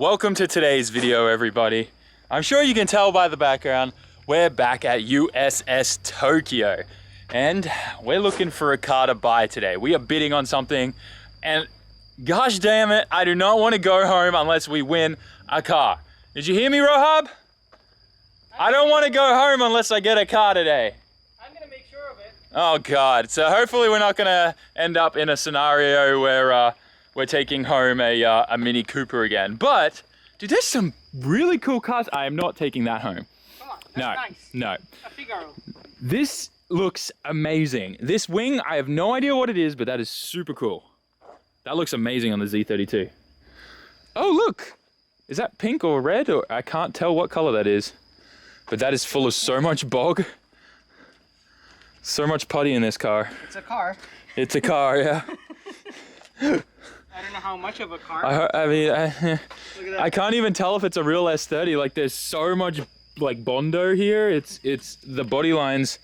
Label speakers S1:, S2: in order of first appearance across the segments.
S1: Welcome to today's video, everybody. I'm sure you can tell by the background, we're back at USS Tokyo. And we're looking for a car to buy today. We are bidding on something, and gosh damn it, I do not want to go home unless we win a car. Did you hear me, Rohab? I don't want to go home unless I get a car today.
S2: I'm gonna make sure of it.
S1: Oh God, so hopefully we're not gonna end up in a scenario where we're taking home a Mini Cooper again. But, dude, there's some really cool cars. I am not taking that home.
S2: Come on, that's nice.
S1: No.
S2: A Figaro.
S1: This looks amazing. This wing, I have no idea what it is, but that is super cool. That looks amazing on the Z32. Oh, look. Is that pink or red? Or I can't tell what color that is. But that is full of so much bog. So much putty in this car.
S2: It's a car.
S1: It's a car, yeah.
S2: I don't know how much of a car.
S1: I can't even tell if it's a real S30. Like, there's so much like Bondo here. It's the body lines.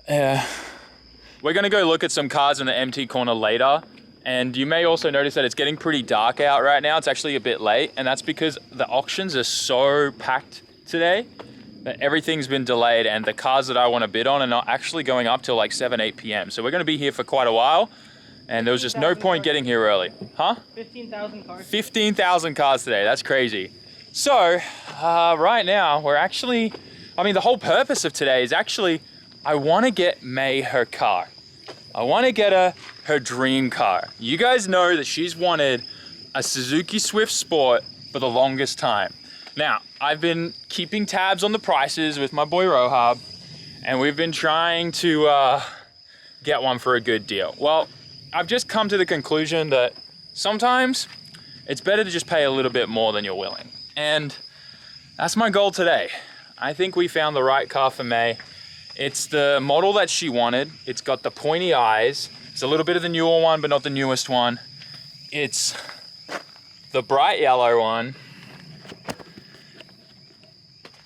S1: Yeah. We're gonna go look at some cars in the MT corner later. And you may also notice that it's getting pretty dark out right now. It's actually a bit late, and that's because the auctions are so packed today that everything's been delayed, and the cars that I want to bid on are not actually going up till like 7, 8 p.m. So we're gonna be here for quite a while. And there was just no point getting here early. Huh?
S2: 15,000 cars.
S1: 15,000 cars today, that's crazy. So, right now, we're actually, the whole purpose of today is actually, I wanna get May her car. I wanna get her dream car. You guys know that she's wanted a Suzuki Swift Sport for the longest time. Now, I've been keeping tabs on the prices with my boy Rohab, and we've been trying to get one for a good deal. Well, I've just come to the conclusion that sometimes it's better to just pay a little bit more than you're willing. And that's my goal today. I think we found the right car for May. It's the model that she wanted. It's got the pointy eyes. It's a little bit of the newer one, but not the newest one. It's the bright yellow one.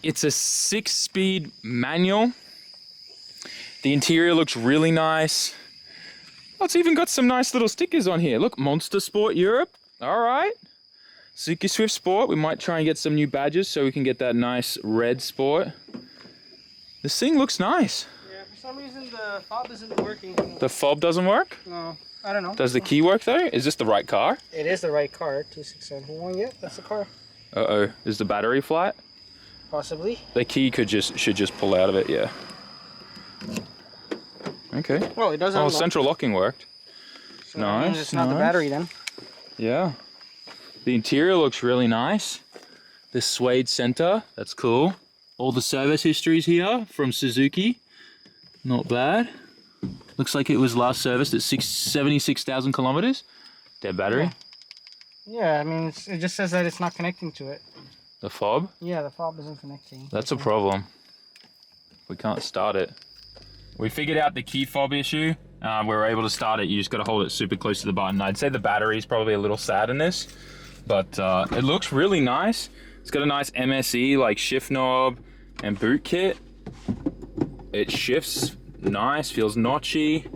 S1: It's a 6-speed manual. The interior looks really nice. Oh, it's even got some nice little stickers on here. Look, Monster Sport Europe. All right. Suzuki Swift Sport. We might try and get some new badges so we can get that nice red Sport. This thing looks nice.
S2: Yeah, for some reason the fob isn't working.
S1: The fob doesn't work?
S2: No, I don't know.
S1: Does the key work though? Is this the right car?
S2: It is the right car. 267. Yeah, that's the car.
S1: Uh-oh. Is the battery flat?
S2: Possibly.
S1: The key should just pull out of it, yeah. Okay.
S2: Well, it doesn't.
S1: Oh, central locking worked.
S2: So nice. That means it's not the battery then.
S1: Yeah. The interior looks really nice. The suede center, that's cool. All the service histories here from Suzuki. Not bad. Looks like it was last serviced at 76,000 kilometers. Dead battery.
S2: Yeah, it just says that it's not connecting to it.
S1: The fob?
S2: Yeah, the fob isn't connecting.
S1: That's a problem. We can't start it. We figured out the key fob issue. We were able to start it. You just got to hold it super close to the button. I'd say the battery's probably a little sad in this, but it looks really nice. It's got a nice MSE like shift knob and boot kit. It shifts nice, feels notchy.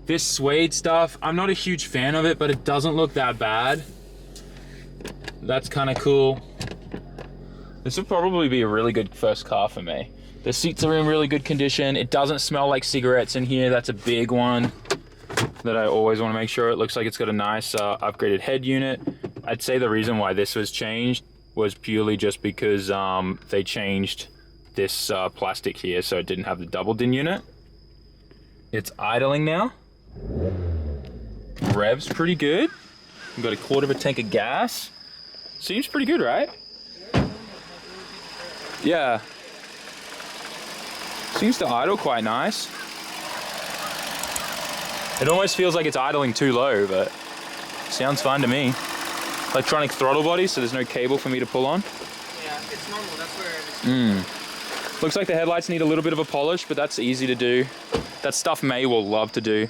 S1: This suede stuff, I'm not a huge fan of it, but it doesn't look that bad. That's kind of cool. This would probably be a really good first car for me. The seats are in really good condition. It doesn't smell like cigarettes in here. That's a big one that I always want to make sure. It looks like it's got a nice upgraded head unit. I'd say the reason why this was changed was purely just because they changed this plastic here so it didn't have the double din unit. It's idling now. Revs pretty good. We've got a quarter of a tank of gas. Seems pretty good, right? Yeah. Seems to idle quite nice. It almost feels like it's idling too low, but sounds fine to me. Electronic throttle body, so there's no cable for me to pull on.
S2: Yeah, it's normal. That's where it's.
S1: Looks like the headlights need a little bit of a polish, but that's easy to do. That stuff May will love to do.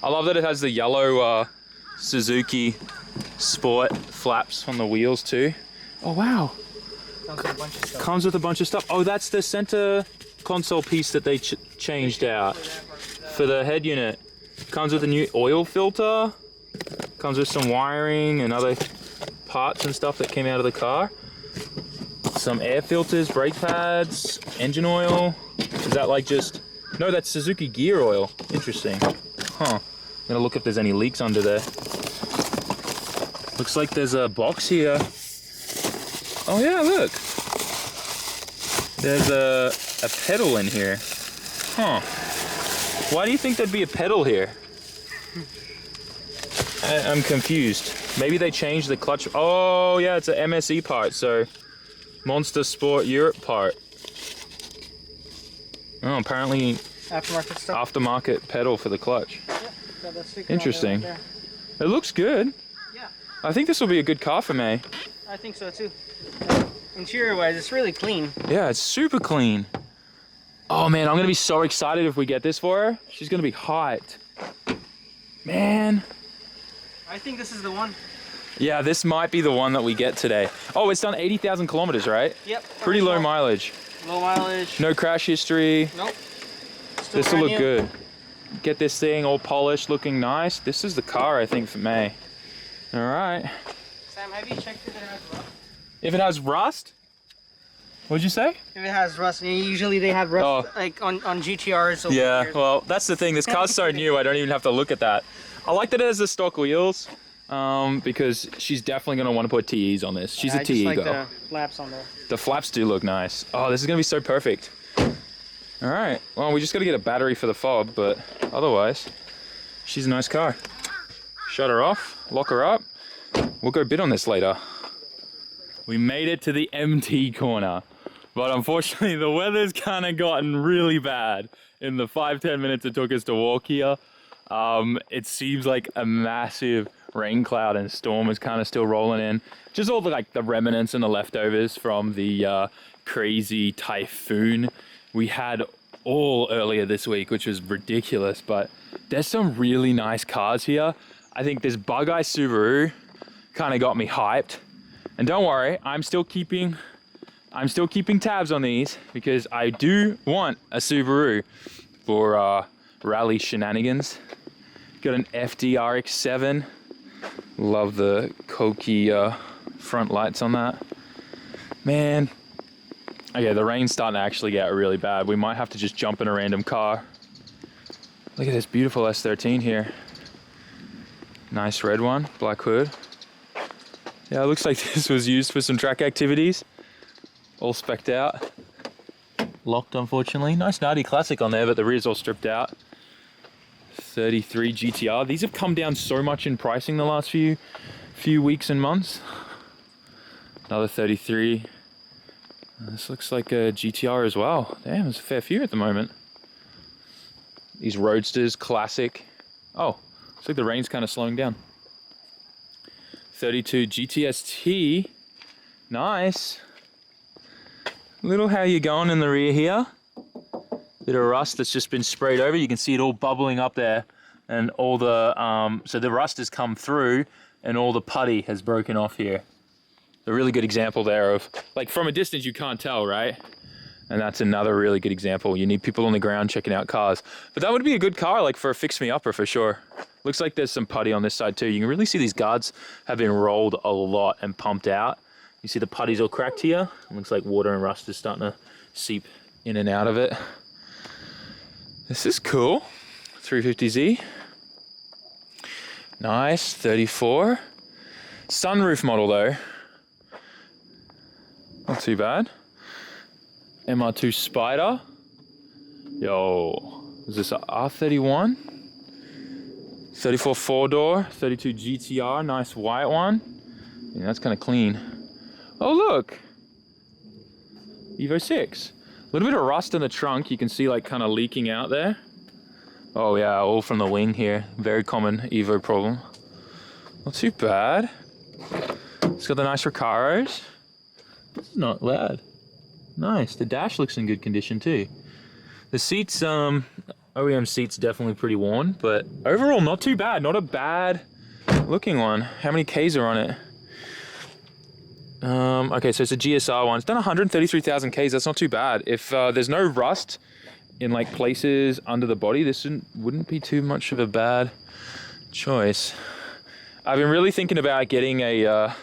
S1: I love that it has the yellow Suzuki Sport flaps on the wheels too. Oh wow.
S2: Comes with a bunch of stuff.
S1: Comes with a bunch of stuff. Oh, that's the center console piece that they changed out for the head unit. Comes with a new oil filter. Comes with some wiring and other parts and stuff that came out of the car. Some air filters, brake pads, engine oil. Is that like just... No, that's Suzuki gear oil. Interesting. Huh. I'm gonna look if there's any leaks under there. Looks like there's a box here. Oh yeah, look. There's a pedal in here. Huh. Why do you think there'd be a pedal here? I'm confused. Maybe they changed the clutch. Oh yeah, it's an MSE part, so Monster Sport Europe part. Oh, apparently
S2: Aftermarket stuff.
S1: aftermarket pedal for the clutch.
S2: Yeah, got that sticker on
S1: Interesting.
S2: there.
S1: It looks good.
S2: Yeah,
S1: I think this will be a good car for May.
S2: I think so too. Interior wise, it's really clean.
S1: Yeah, it's super clean. Oh man, I'm gonna be so excited if we get this for her. She's gonna be hyped. Man.
S2: I think this is the one.
S1: Yeah, this might be the one that we get today. Oh, it's done 80,000 kilometers, right?
S2: Yep.
S1: Pretty low mileage.
S2: Low mileage.
S1: No crash history.
S2: Nope. Still
S1: This will look
S2: brand new.
S1: good. Get this thing all polished, looking nice. This is the car, I think, for May. All right.
S2: Sam, have you checked if it has rust?
S1: If it has rust? What'd you say?
S2: If it has rust, usually they have rust like on GTRs. Over
S1: Yeah,
S2: years.
S1: well, that's the thing. This car's so new, I don't even have to look at that. I like that it has the stock wheels because she's definitely going to want to put TEs on this. She's a
S2: I
S1: TE
S2: just like
S1: girl.
S2: the flaps on there.
S1: The flaps do look nice. Oh, this is going to be so perfect. All right. Well, we just got to get a battery for the fob, but otherwise, she's a nice car. Shut her off, lock her up. We'll go bid on this later. We made it to the MT corner, but unfortunately the weather's kind of gotten really bad in the 5-10 minutes it took us to walk here. It seems like a massive rain cloud and storm is kind of still rolling in. Just all the remnants and the leftovers from the crazy typhoon we had all earlier this week, which was ridiculous, but there's some really nice cars here. I think this Bug-Eye Subaru kind of got me hyped. And don't worry, I'm still keeping tabs on these because I do want a Subaru for rally shenanigans. Got an FD-RX-7. Love the Koki front lights on that. Man, okay, the rain's starting to actually get really bad. We might have to just jump in a random car. Look at this beautiful S13 here. Nice red one, black hood. Yeah, it looks like this was used for some track activities. All specced out. Locked, unfortunately. Nice Nardi Classic on there, but the rear's all stripped out. 33 GTR. These have come down so much in pricing the last few weeks and months. Another 33. This looks like a GTR as well. Damn, there's a fair few at the moment. These Roadsters, classic. Oh, looks like the rain's kind of slowing down. 32 GTST, nice. Little how you going in the rear here. Bit of rust that's just been sprayed over. You can see it all bubbling up there, and all the so the rust has come through, and all the putty has broken off here. A really good example there of, like, from a distance you can't tell, right? And that's another really good example. You need people on the ground checking out cars. But that would be a good car, like, for a fix-me-upper for sure. Looks like there's some putty on this side too. You can really see these guards have been rolled a lot and pumped out. You see the putty's all cracked here. It looks like water and rust is starting to seep in and out of it. This is cool. 350Z. Nice, 34. Sunroof model though. Not too bad. MR2 Spider. Yo, is this a R31? 34 4-door, 32 GTR, nice white one. Yeah, that's kind of clean. Oh look, Evo 6. A little bit of rust in the trunk, you can see like kind of leaking out there. Oh yeah, all from the wing here. Very common Evo problem. Not too bad. It's got the nice Recaros. This is not bad. Nice, the dash looks in good condition too. The seats, OEM seats definitely pretty worn, but overall not too bad. Not a bad looking one. How many Ks are on it? Okay, so it's a GSR one. It's done 133,000 Ks. That's not too bad. If there's no rust in like places under the body, this wouldn't be too much of a bad choice. I've been really thinking about getting a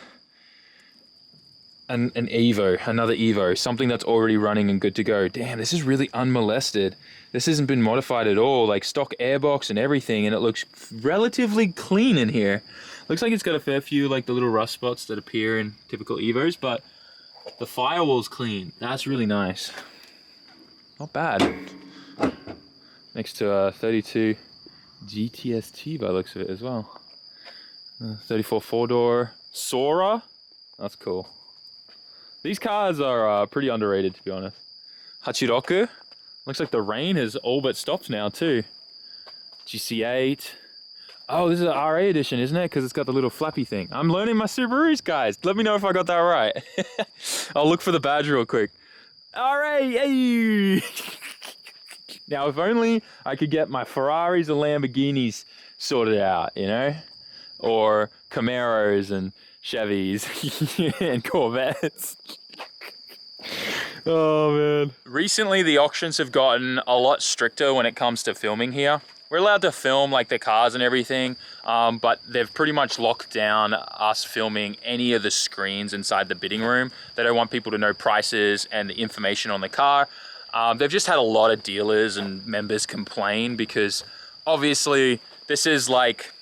S1: an Evo, another Evo, something that's already running and good to go. Damn, this is really unmolested. This hasn't been modified at all, like stock airbox and everything, and it looks relatively clean in here. Looks like it's got a fair few like the little rust spots that appear in typical Evos, but the firewall's clean. That's really nice. Not bad. Next to a 32 GTST by the looks of it as well. 34 4-door Sora. That's cool. These cars are pretty underrated, to be honest. Hachiroku. Looks like the rain has all but stopped now too. GC8. Oh, this is an RA edition, isn't it? Because it's got the little flappy thing. I'm learning my Subarus, guys. Let me know if I got that right. I'll look for the badge real quick. RA, hey! Now, if only I could get my Ferraris and Lamborghinis sorted out, you know? Or Camaros and Chevys and Corvettes. Oh man. Recently the auctions have gotten a lot stricter when it comes to filming here. We're allowed to film like the cars and everything, but they've pretty much locked down us filming any of the screens inside the bidding room. They don't want people to know prices and the information on the car. They've just had a lot of dealers and members complain because obviously this is like,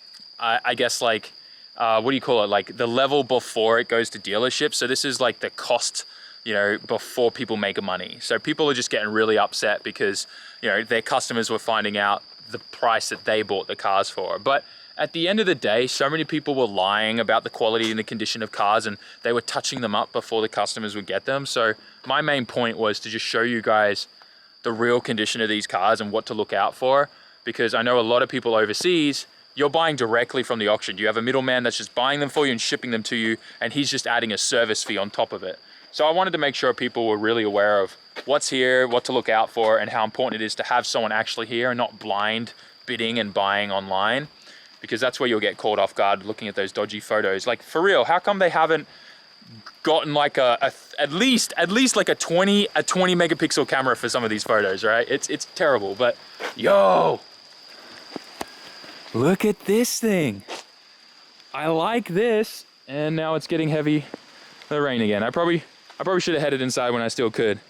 S1: I guess like, what do you call it? Like the level before it goes to dealership. So this is like the cost, you know, before people make money. So people are just getting really upset because, you know, their customers were finding out the price that they bought the cars for. But at the end of the day, so many people were lying about the quality and the condition of cars, and they were touching them up before the customers would get them. So my main point was to just show you guys the real condition of these cars and what to look out for, because I know a lot of people overseas, you're buying directly from the auction. You have a middleman that's just buying them for you and shipping them to you, and he's just adding a service fee on top of it. So I wanted to make sure people were really aware of what's here, what to look out for, and how important it is to have someone actually here and not blind bidding and buying online, because that's where you'll get caught off guard looking at those dodgy photos. Like for real, how come they haven't gotten like at least like a 20 megapixel camera for some of these photos, right? It's terrible, but yo, look at this thing. I like this, and now it's getting heavy. The rain again. I probably should have headed inside when I still could.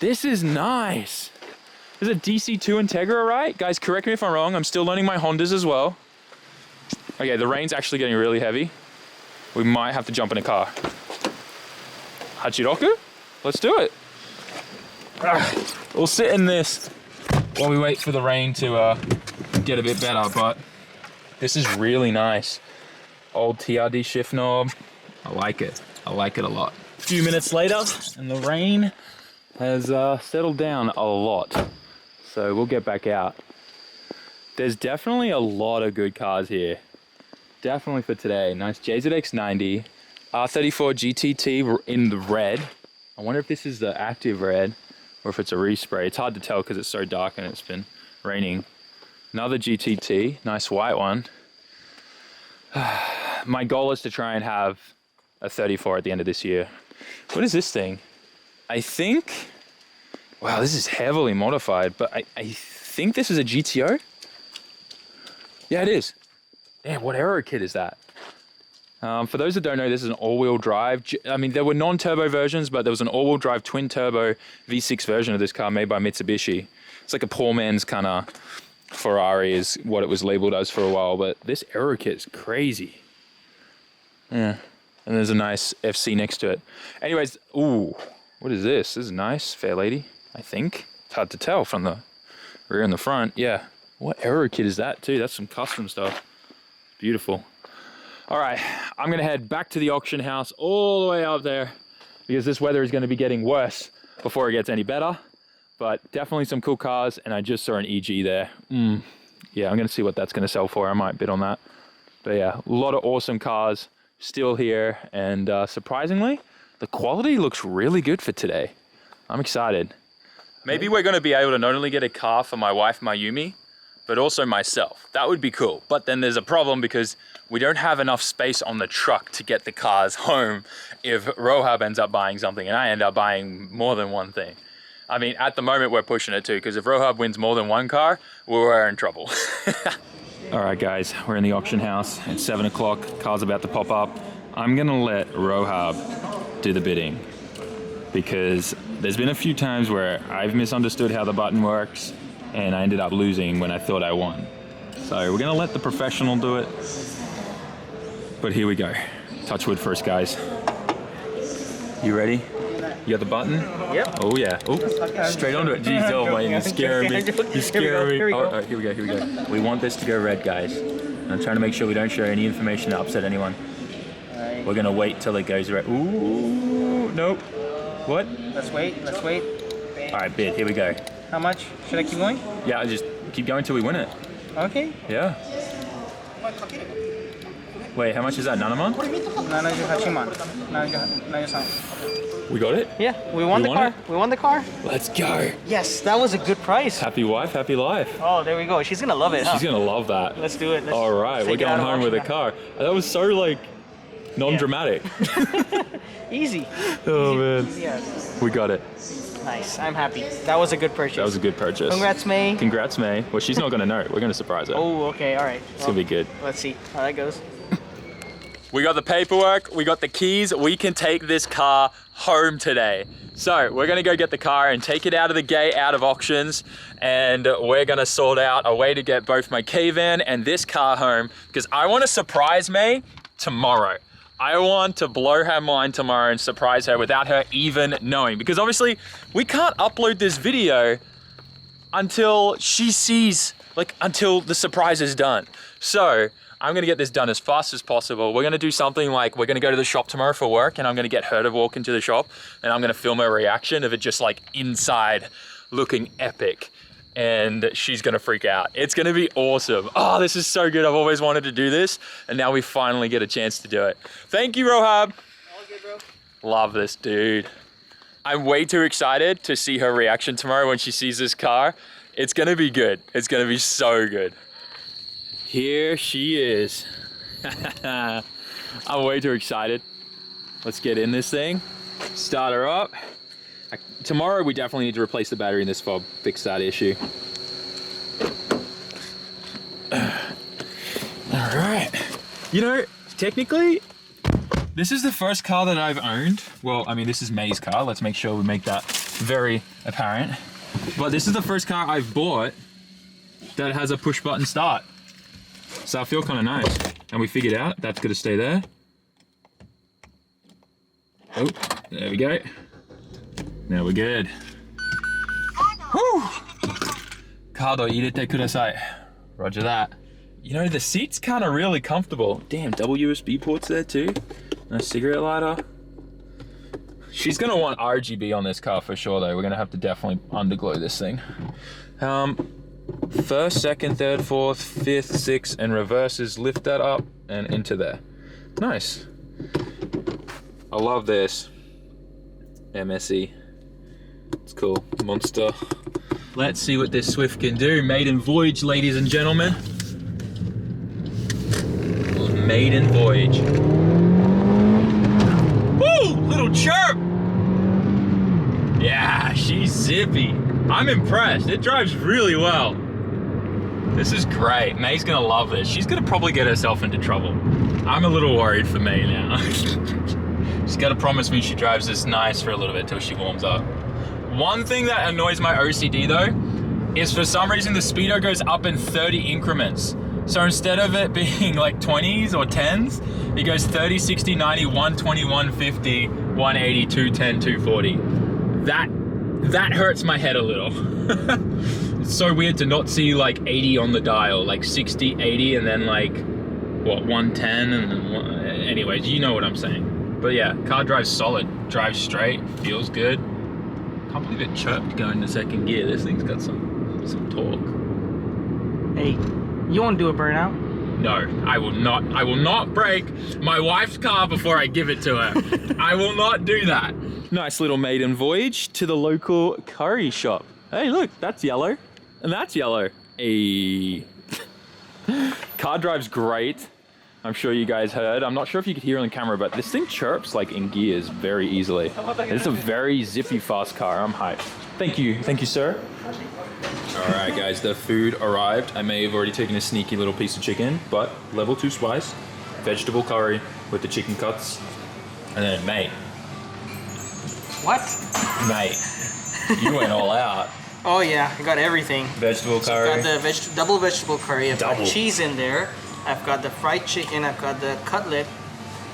S1: This is nice. This is a DC2 Integra, right? Guys, correct me if I'm wrong. I'm still learning my Hondas as well. Okay, the rain's actually getting really heavy. We might have to jump in a car. Hachiroku? Let's do it. We'll sit in this while we wait for the rain to get a bit better, but this is really nice. Old TRD shift knob. I like it. I like it a lot. A few minutes later, and the rain has settled down a lot. So we'll get back out. There's definitely a lot of good cars here. Definitely for today. Nice JZX90, R34 GTT in the red. I wonder if this is the active red or if it's a respray. It's hard to tell because it's so dark and it's been raining. Another GTT, nice white one. My goal is to try and have a 34 at the end of this year. What is this thing? I think, wow, this is heavily modified, but I think this is a GTO. Yeah, it is. Damn, what aero kit is that? For those that don't know, this is an all-wheel drive. I mean, there were non-turbo versions, but there was an all-wheel drive twin-turbo V6 version of this car made by Mitsubishi. It's like a poor man's kind of Ferrari is what it was labeled as for a while, but this aero kit is crazy. Yeah. And there's a nice FC next to it. Anyways, ooh, what is this? This is nice, fair lady, I think. It's hard to tell from the rear and the front. Yeah, what aero kit is that too? That's some custom stuff. Beautiful. All right, I'm gonna head back to the auction house all the way out there because this weather is gonna be getting worse before it gets any better. But definitely some cool cars, and I just saw an EG there. Yeah, I'm gonna see what that's gonna sell for. I might bid on that. But yeah, a lot of awesome cars still here, and surprisingly, the quality looks really good for today. I'm excited. Maybe we're gonna be able to not only get a car for my wife, Mayumi, but also myself. That would be cool. But then there's a problem because we don't have enough space on the truck to get the cars home if Rohab ends up buying something and I end up buying more than one thing. I mean, at the moment we're pushing it too, because if Rohab wins more than one car, we're in trouble. All right, guys, we're in the auction house. It's 7 o'clock. Car's about to pop up. I'm gonna let Rohab do the bidding, because there's been a few times where I've misunderstood how the button works and I ended up losing when I thought I won. So we're gonna let the professional do it. But here we go. Touch wood first, guys. You ready? You got the button?
S2: Yep.
S1: Oh yeah. Oh, straight onto it. Jeez, oh man, you're scaring me. You're scaring me.
S2: Here we go.
S1: Oh, all right, here we go, here we go. We want this to go red, guys. I'm trying to make sure we don't share any information to upset anyone.
S2: Alright.
S1: We're gonna wait till it goes red. Ooh, nope. What?
S2: Let's wait.
S1: All right, bid, here we go.
S2: How much? Should I keep going?
S1: Yeah, just keep going till we win it.
S2: Okay.
S1: Yeah. Wait, how much is that, Nanaman?
S2: 78
S1: We got it?
S2: Yeah, we won the
S1: won
S2: car.
S1: it?
S2: We won the car.
S1: Let's go.
S2: Yes, that was a good price.
S1: Happy wife, happy life.
S2: Oh, there we go. She's gonna love it, huh?
S1: She's gonna love that.
S2: Let's do it. Let's
S1: All right, we're
S2: take it out
S1: going
S2: of
S1: home with a
S2: auction.
S1: car. That was so like non-dramatic.
S2: Easy.
S1: Oh man,
S2: Yeah.
S1: we got it.
S2: Nice. I'm happy. That was a good purchase.
S1: That was a good purchase.
S2: Congrats, May.
S1: Congrats, May. Well, she's not gonna know. We're gonna surprise her.
S2: Oh, okay. All right.
S1: It's gonna be good.
S2: Let's see how that goes.
S1: We got the paperwork, we got the keys, we can take this car home today. So we're gonna go get the car and take it out of the gate, out of auctions, and we're gonna sort out a way to get both my K-Van and this car home, because I wanna surprise May tomorrow. I want to blow her mind tomorrow and surprise her without her even knowing, because obviously we can't upload this video until she sees, like until the surprise is done. So I'm gonna get this done as fast as possible. We're gonna do something like, we're gonna go to the shop tomorrow for work, and I'm gonna get her to walk into the shop and I'm gonna film her reaction of it just like inside looking epic. And she's gonna freak out. It's gonna be awesome. Oh, this is so good. I've always wanted to do this, and now we finally get a chance to do it. Thank you, Rohab.
S2: All good, bro.
S1: Love this, dude. I'm way too excited to see her reaction tomorrow when she sees this car. It's gonna be good. It's gonna be so good. Here she is. I'm way too excited. Let's get in this thing, start her up. Tomorrow we definitely need to replace the battery in this fob, fix that issue. All right. You know, technically, this is the first car that I've owned. Well, I mean, this is May's car. Let's make sure we make that very apparent. But this is the first car I've bought that has a push button start. So I feel kind of nice. And we figured out that's gonna stay there. Oh, there we go. Now we're good. Woo! Kado irete kudasai. Roger that. You know, the seat's kind of really comfortable. Damn, double USB ports there too. And a cigarette lighter. She's gonna want RGB on this car for sure though. We're gonna have to definitely underglow this thing. First, second, third, fourth, fifth, sixth, and reverses. Lift that up and into there. Nice. I love this. MSE. It's cool. Monster. Let's see what this Swift can do. Maiden voyage, ladies and gentlemen. Maiden voyage. Woo! Little chirp! Yeah, she's zippy. I'm impressed. It drives really well. This is great. May's gonna love this. She's gonna probably get herself into trouble. I'm a little worried for May now. She's gotta promise me she drives this nice for a little bit till she warms up. One thing that annoys my OCD though, is for some reason the speedo goes up in 30 increments. So instead of it being like 20s or 10s, it goes 30, 60, 90, 120, 150, 180, 210, 240. That hurts my head a little. It's so weird to not see like 80 on the dial, like 60, 80, and then like, what, 110, and then anyways, you know what I'm saying. But yeah, car drives solid, drives straight, feels good. Can't believe it chirped going to second gear. This thing's got some torque.
S2: Hey, you won't do a burnout?
S1: No, I will not break my wife's car before I give it to her. I will not do that. Nice little maiden voyage to the local curry shop. Hey, look, that's yellow, and that's yellow. Hey. Car drives great. I'm sure you guys heard. I'm not sure if you could hear on the camera, but this thing chirps like in gears very easily. It's a very zippy fast car. I'm hyped. Thank you, sir. All right, guys, the food arrived. I may have already taken a sneaky little piece of chicken, but level 2 spice, vegetable curry with the chicken cuts, and then May.
S2: What?
S1: Mate, you went all out.
S2: Oh yeah, I got everything.
S1: Vegetable
S2: So
S1: curry.
S2: I've got the double vegetable curry. I've
S1: Double.
S2: got cheese in there. I've got the fried chicken. I've got the cutlet,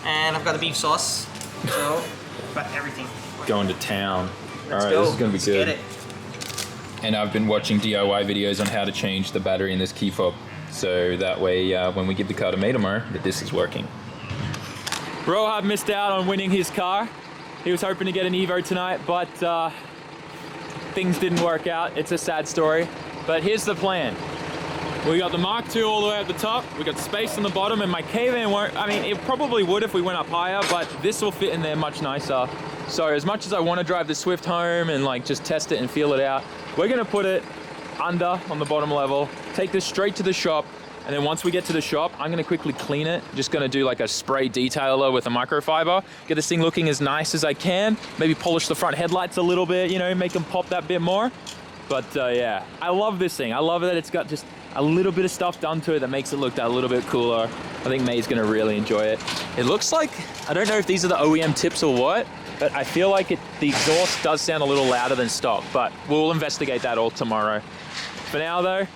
S2: and I've got the beef sauce. So I've got everything.
S1: Going to town.
S2: Let's
S1: Alright,
S2: go.
S1: this is gonna be
S2: Let's
S1: good.
S2: Get it.
S1: And I've been watching DIY videos on how to change the battery in this key fob. So that way, when we give the car to May tomorrow, that this is working. Rohab missed out on winning his car. He was hoping to get an Evo tonight, but things didn't work out. It's a sad story, but here's the plan. We got the Mark II all the way at the top. We got space on the bottom, and my K-Van won't, I mean, it probably would if we went up higher, but this will fit in there much nicer. So as much as I want to drive the Swift home and like just test it and feel it out, we're gonna put it under on the bottom level, take this straight to the shop, and then once we get to the shop, I'm gonna quickly clean it. Just gonna do like a spray detailer with a microfiber, get this thing looking as nice as I can, maybe polish the front headlights a little bit, you know, make them pop that bit more. But yeah, I love this thing. I love that it's got just a little bit of stuff done to it that makes it look that little bit cooler. I think May's gonna really enjoy it. It looks like, I don't know if these are the OEM tips or what, but I feel like the exhaust does sound a little louder than stock, but we'll investigate that all tomorrow. For now though,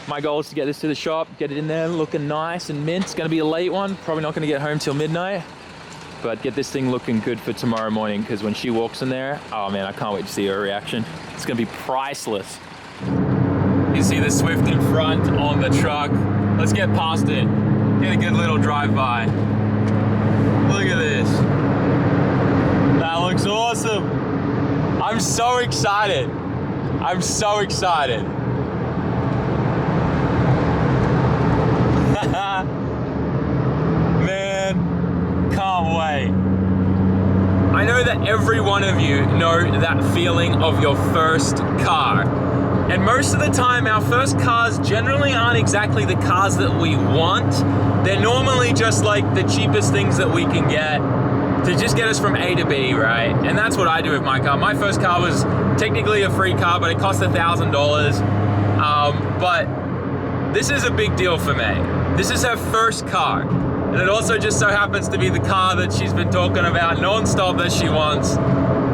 S1: my goal is to get this to the shop, get it in there looking nice and mint. It's gonna be a late one, probably not gonna get home till midnight, but get this thing looking good for tomorrow morning, because when she walks in there, oh man, I can't wait to see her reaction. It's gonna be priceless. You see the Swift in front on the truck. Let's get past it. Get a good little drive-by. Look at this. That looks awesome. I'm so excited. I'm so excited. Man, can't wait. I know that every one of you know that feeling of your first car. And most of the time, our first cars generally aren't exactly the cars that we want. They're normally just like the cheapest things that we can get to just get us from A to B, right? And that's what I do with my car. My first car was technically a free car, but it cost $1,000. But this is a big deal for May. This is her first car. And it also just so happens to be the car that she's been talking about non-stop that she wants.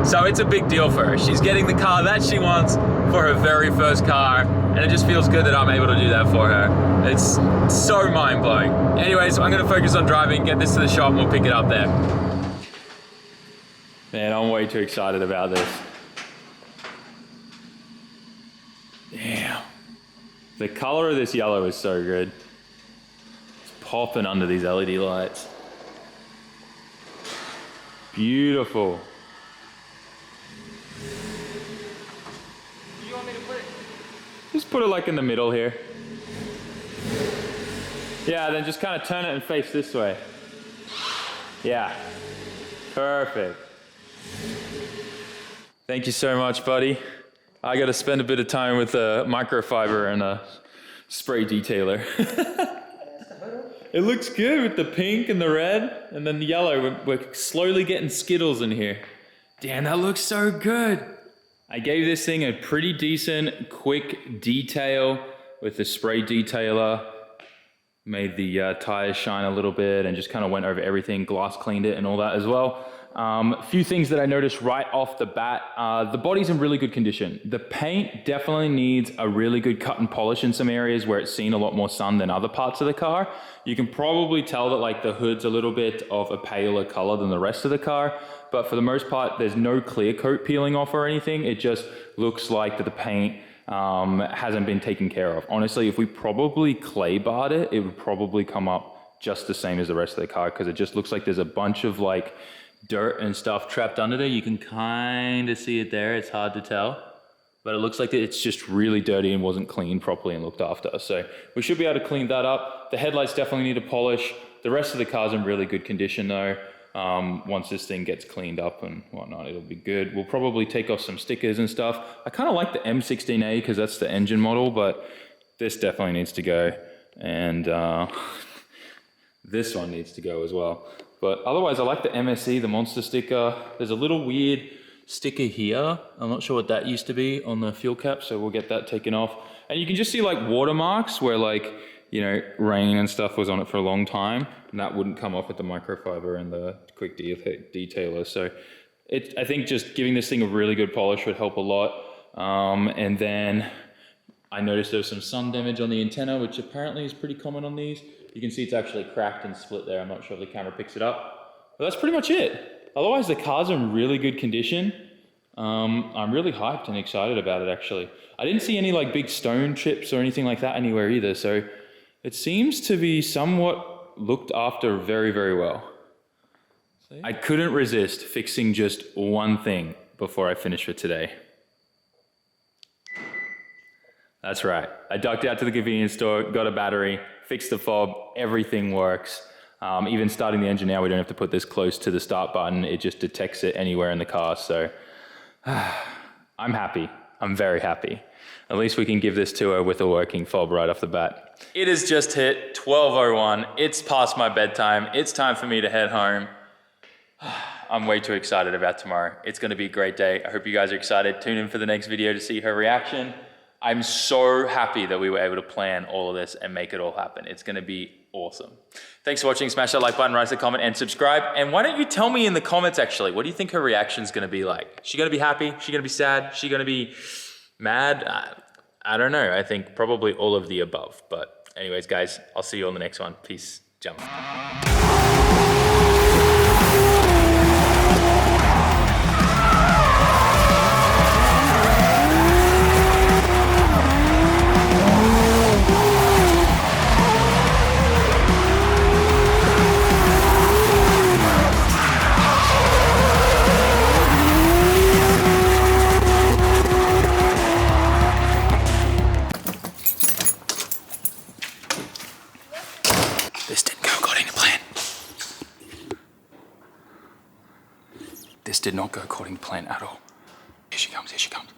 S1: So it's a big deal for her. She's getting the car that she wants for her very first car, and it just feels good that I'm able to do that for her. It's so mind-blowing. Anyways, I'm gonna focus on driving, get this to the shop, and we'll pick it up there. Man, I'm way too excited about this. Damn. The color of this yellow is so good. It's popping under these LED lights. Beautiful.
S2: You want me to put it?
S1: Just put it like in the middle here. Yeah, then just kind of turn it and face this way. Yeah, perfect. Thank you so much, buddy. I got to spend a bit of time with a microfiber and a spray detailer. It looks good with the pink and the red and then the yellow. We're slowly getting Skittles in here. Damn, that looks so good. I gave this thing a pretty decent, quick detail with the spray detailer. Made the tires shine a little bit and just kind of went over everything, glass cleaned it and all that as well. A few things that I noticed right off the bat. The body's in really good condition. The paint definitely needs a really good cut and polish in some areas where it's seen a lot more sun than other parts of the car. You can probably tell that like the hood's a little bit of a paler color than the rest of the car, but for the most part, there's no clear coat peeling off or anything. It just looks like that the paint hasn't been taken care of. Honestly, if we probably clay barred it, it would probably come up just the same as the rest of the car, because it just looks like there's a bunch of like dirt and stuff trapped under there. You can kind of see it there. It's hard to tell, but it looks like it's just really dirty and wasn't cleaned properly and looked after. So we should be able to clean that up. The headlights definitely need a polish. The rest of the car's in really good condition though. Once this thing gets cleaned up and whatnot, it'll be good. We'll probably take off some stickers and stuff. I kind of like the M16A because that's the engine model, but this definitely needs to go. And this one needs to go as well. But otherwise, I like the MSE, the monster sticker. There's a little weird sticker here. I'm not sure what that used to be on the fuel cap, so we'll get that taken off. And you can just see like watermarks where like, you know, rain and stuff was on it for a long time, and that wouldn't come off with the microfiber and the quick detailer. So I think just giving this thing a really good polish would help a lot. And then I noticed there was some sun damage on the antenna, which apparently is pretty common on these. You can see it's actually cracked and split there. I'm not sure if the camera picks it up, but that's pretty much it. Otherwise, the car's in really good condition. I'm really hyped and excited about it, actually. I didn't see any like big stone chips or anything like that anywhere either, so it seems to be somewhat looked after very, very well. I couldn't resist fixing just one thing before I finish for today. That's right. I ducked out to the convenience store, got a battery, fixed the fob, everything works. Even starting the engine now, we don't have to put this close to the start button. It just detects it anywhere in the car, so I'm happy. I'm very happy. At least we can give this to her with a working fob right off the bat. It has just hit 12:01. It's past my bedtime. It's time for me to head home. I'm way too excited about tomorrow. It's gonna be a great day. I hope you guys are excited. Tune in for the next video to see her reaction. I'm so happy that we were able to plan all of this and make it all happen. It's gonna be awesome. Thanks for watching. Smash that like button, write a comment, and subscribe. And why don't you tell me in the comments, actually, what do you think her reaction's gonna be like? She gonna be happy? She gonna be sad? She gonna be mad? I don't know. I think probably all of the above. But anyways, guys, I'll see you on the next one. Peace. Jump. This didn't go according to plan. This did not go according to plan at all. Here she comes, here she comes.